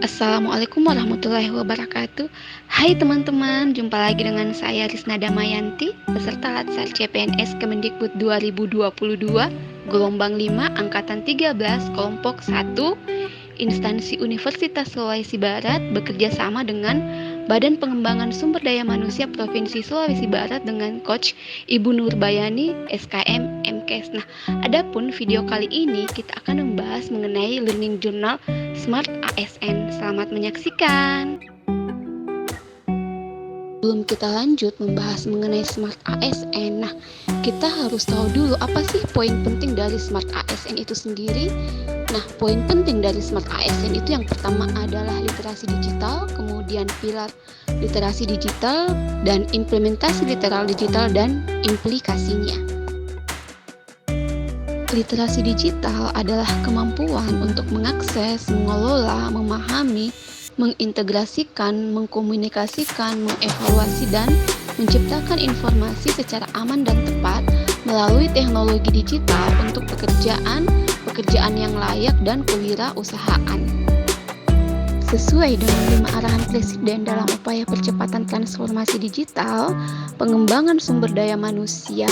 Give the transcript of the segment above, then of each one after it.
Assalamualaikum warahmatullahi wabarakatuh. Hai teman-teman, jumpa lagi dengan saya Risna Damayanti, peserta Latsar CPNS Kemendikbud 2022, gelombang 5, angkatan 13, kelompok 1, instansi Universitas Sulawesi Barat bekerja sama dengan Badan Pengembangan Sumber Daya Manusia Provinsi Sulawesi Barat dengan Coach Ibu Nurbayani, SKM, MKes. Nah, adapun video kali ini kita akan membahas mengenai Learning Journal Smart ASN. Selamat menyaksikan. Sebelum kita lanjut membahas mengenai Smart ASN, kita harus tahu dulu apa sih poin penting dari Smart ASN itu sendiri. Nah, poin penting dari Smart ASN itu yang pertama adalah literasi digital, kemudian pilar literasi digital, dan implementasi literal digital dan implikasinya. Literasi digital adalah kemampuan untuk mengakses, mengelola, memahami, mengintegrasikan, mengkomunikasikan, mengevaluasi, dan menciptakan informasi secara aman dan tepat melalui teknologi digital untuk pekerjaan yang layak dan kewirausahaan. Sesuai dengan 5 arahan Presiden dalam upaya percepatan transformasi digital, pengembangan sumber daya manusia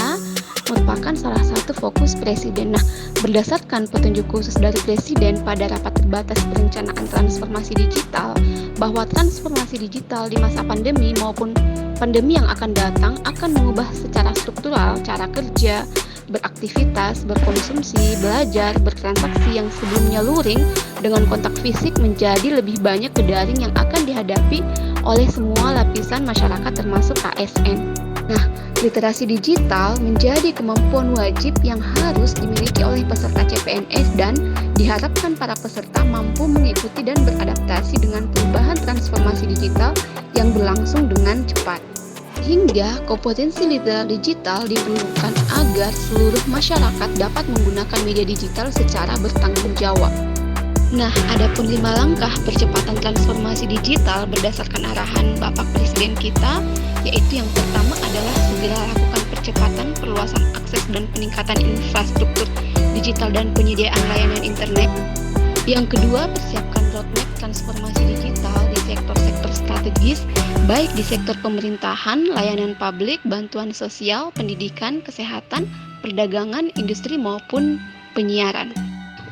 merupakan salah satu fokus Presiden. Nah, berdasarkan petunjuk khusus dari Presiden pada rapat terbatas perencanaan transformasi digital, bahwa transformasi digital di masa pandemi maupun pandemi yang akan datang akan mengubah secara struktural cara kerja, beraktivitas, berkonsumsi, belajar, bertransaksi yang sebelumnya luring dengan kontak fisik menjadi lebih banyak ke daring yang akan dihadapi oleh semua lapisan masyarakat termasuk ASN. Nah, literasi digital menjadi kemampuan wajib yang harus dimiliki oleh peserta CPNS dan diharapkan para peserta mampu mengikuti dan beradaptasi dengan perubahan transformasi digital yang berlangsung dengan cepat. Hingga kompetensi literal digital diperlukan agar seluruh masyarakat dapat menggunakan media digital secara bertanggung jawab. Nah, adapun 5 langkah percepatan transformasi digital berdasarkan arahan Bapak Presiden kita, yaitu yang pertama adalah segera lakukan percepatan perluasan akses dan peningkatan infrastruktur digital dan penyediaan layanan internet. Yang kedua, persiapkan roadmap transformasi digital di sektor-sektor strategis, baik di sektor pemerintahan, layanan publik, bantuan sosial, pendidikan, kesehatan, perdagangan, industri maupun penyiaran.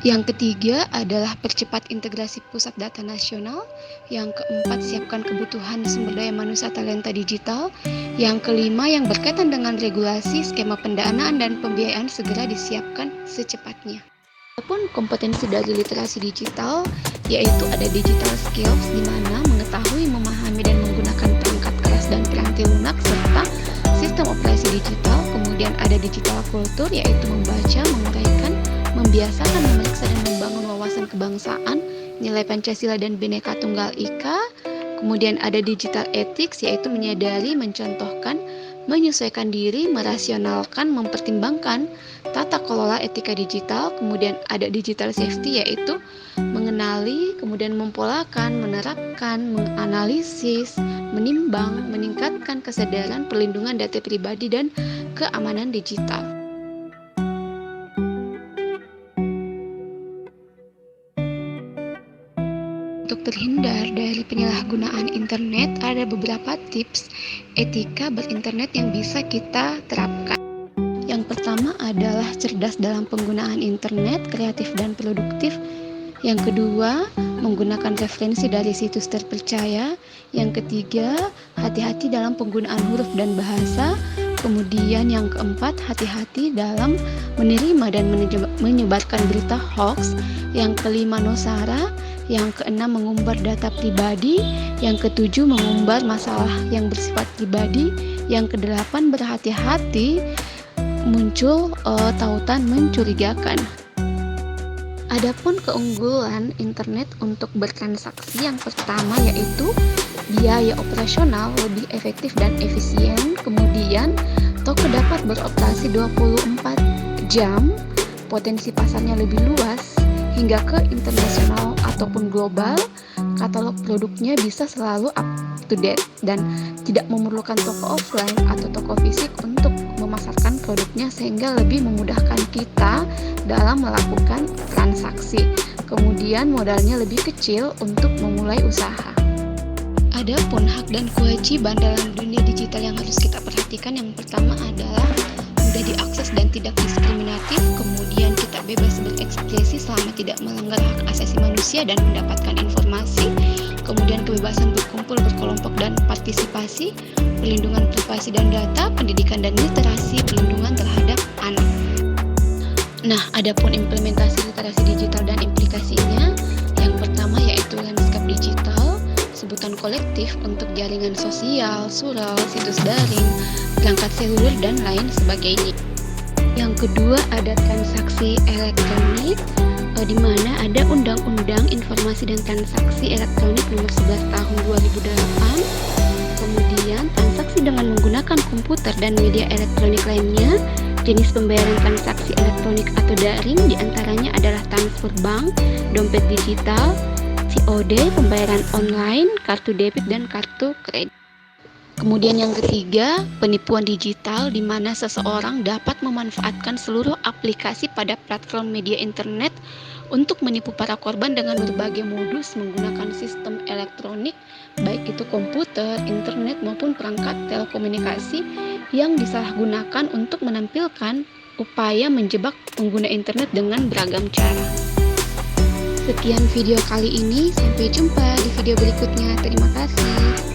Yang ketiga adalah percepat integrasi pusat data nasional. Yang keempat, siapkan kebutuhan sumber daya manusia talenta digital. Yang kelima, yang berkaitan dengan regulasi, skema pendanaan dan pembiayaan segera disiapkan secepatnya. Adapun kompetensi dari literasi digital yaitu ada digital skills, di mana mengetahui, memahami dan menggunakan perangkat keras dan piranti lunak serta sistem operasi digital. Kemudian ada digital culture, yaitu membaca, menguraikan, membiasakan, memeriksa dan membangun wawasan kebangsaan, nilai Pancasila dan Bhinneka Tunggal Ika. Kemudian ada digital ethics, yaitu menyadari, mencontohkan, menyesuaikan diri, merasionalkan, mempertimbangkan tata kelola etika digital. Kemudian ada digital safety, yaitu mengenali, kemudian mempolakan, menerapkan, menganalisis, menimbang, meningkatkan kesadaran perlindungan data pribadi dan keamanan digital. Untuk terhindar dari penyalahgunaan internet, ada beberapa tips etika berinternet yang bisa kita terapkan. Yang pertama adalah cerdas dalam penggunaan internet, kreatif dan produktif. Yang kedua, menggunakan referensi dari situs terpercaya. Yang ketiga, hati-hati dalam penggunaan huruf dan bahasa. Kemudian yang keempat, hati-hati dalam menerima dan menyebarkan berita hoax. Yang kelima, nosara. Yang keenam, mengumbar data pribadi. Yang ketujuh, mengumbar masalah yang bersifat pribadi. Yang kedelapan, berhati-hati muncul tautan mencurigakan. Adapun keunggulan internet untuk bertransaksi, yang pertama yaitu biaya operasional lebih efektif dan efisien. Kemudian toko dapat beroperasi 24 jam, potensi pasarnya lebih luas hingga ke internasional ataupun global. Katalog produknya bisa selalu up to date dan tidak memerlukan toko offline atau toko fisik untuk memasarkan produknya, sehingga lebih memudahkan kita dalam melakukan transaksi. kemudian modalnya lebih kecil untuk memulai usaha. Adapun hak dan kewajiban dalam dunia digital yang harus kita perhatikan, yang pertama adalah mudah diakses dan tidak diskriminatif, kemudian kita bebas berekspresi selama tidak melanggar hak asasi manusia dan mendapatkan informasi, kemudian kebebasan berkumpul, berkelompok, dan partisipasi, perlindungan privasi dan data, pendidikan dan literasi, perlindungan terhadap anak. Nah, adapun implementasi literasi digital dan implikasinya, yang pertama yaitu lanskap digital, sebutan kolektif untuk jaringan sosial, surau, situs daring, perangkat seluler, dan lain sebagainya. Yang kedua ada transaksi elektronik, di mana ada Undang-Undang Informasi dan Transaksi Elektronik Nomor 11 Tahun 2008. Kemudian transaksi dengan menggunakan komputer dan media elektronik lainnya, jenis pembayaran transaksi elektronik atau daring diantaranya adalah transfer bank, dompet digital, COD, pembayaran online, kartu debit, dan kartu kredit. Kemudian yang ketiga, penipuan digital, di mana seseorang dapat memanfaatkan seluruh aplikasi pada platform media internet untuk menipu para korban dengan berbagai modus menggunakan sistem elektronik, baik itu komputer, internet, maupun perangkat telekomunikasi yang disalahgunakan untuk menampilkan upaya menjebak pengguna internet dengan beragam cara. Sekian video kali ini, sampai jumpa di video berikutnya. Terima kasih.